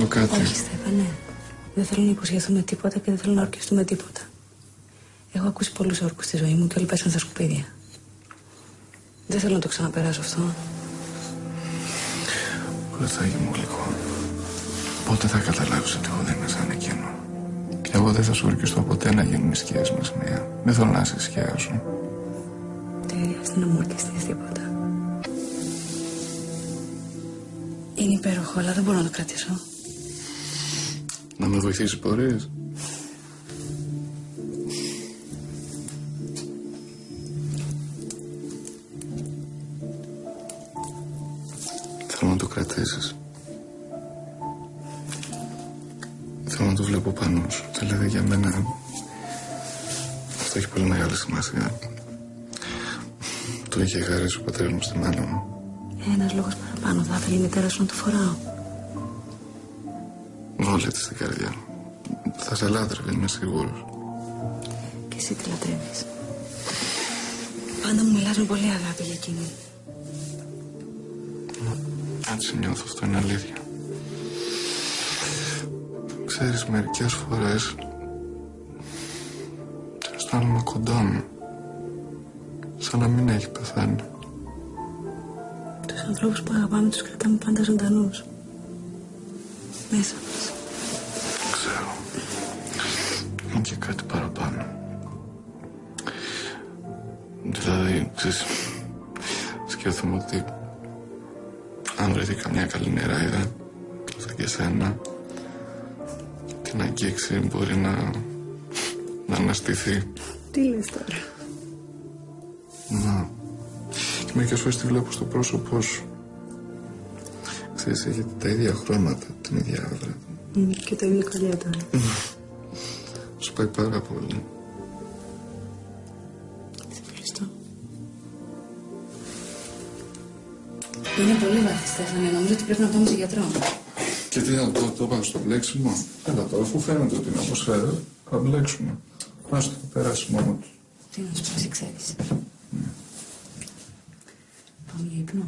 υποσχεθώ κάτι. Όχι, Στέφανε. Δεν θέλω να υποσχεθούμε τίποτα και δεν θέλω να ορκιστούμε τίποτα. Έχω ακούσει πολλούς όρκους στη ζωή μου και όλοι πέσαν στα σκουπίδια. Δεν θέλω να το ξαναπεράσω αυτό. Κουρθάκι μου λίγο. Πότε θα καταλάβεις ότι εγώ δεν είμαι σαν εκείνο. Και εγώ δεν θα σου ορκιστώ ποτέ να γίνουμε οι σκιές μας μία. Δεν θέλω να είσαι σκιά σου. Δεν χρειάζεται να μου ορκιστείς τίποτα. Είναι υπέροχο, αλλά δεν μπορώ να το κρατήσω. Να με βοηθήσεις μπορείς? Θέλω να το κρατήσεις. Θέλω να το βλέπω πάνω σου. Δηλαδή για μένα αυτό έχει πολύ μεγάλη σημασία. Το είχε χαρίσει ο πατέρας μου στη μάνα μου. Ένας λόγος παραπάνω θα ήθελε η μητέρα σου να το φοράω. Όλη τη στην καρδιά μου. Θα σε λάτρευε, είμαι σίγουρος. Και εσύ τη λατρεύεις. Πάντα μου μιλάς με πολύ αγάπη για εκείνη. Έτσι νιώθω, αυτό είναι αλήθεια. Ξέρεις, μερικές φορές αισθάνομαι κοντά μου. Σαν να μην έχει πεθάνει. Τους ανθρώπους που αγαπάμε τους κρατάμε πάντα ζωντανούς. Μέσα μας. Ξέρω. Είναι και κάτι παραπάνω. Δηλαδή, ξέρεις, σκέφτομαι ότι αν βρεθεί καμιά καλή νεράιδα, σαν και εσένα, την αγγίξη μπορεί να αναστηθεί. Τι λες τώρα? Να. Και μερικές φορές τη βλέπω στο πρόσωπό σου. Ξέρεις, έχετε τα ίδια χρώματα, την ίδια άβρα. Και το ίδιο κολλιά τώρα. Σου πάει πάρα πολύ. Σε ευχαριστώ. Είναι πολύ βαθύ, Στέφανε. Νομίζω ότι πρέπει να πάμε σε γιατρό. Και τι θα το πάω στο μπλέξιμο? Έλα τώρα, αφού φαίνεται ότι είναι ατμοσφαίρα, θα μπλέξουμε. Άστο, θα περάσει μόνο του. Τι να σου πω, εσύ ξέρεις. Πάμε για ύπνο.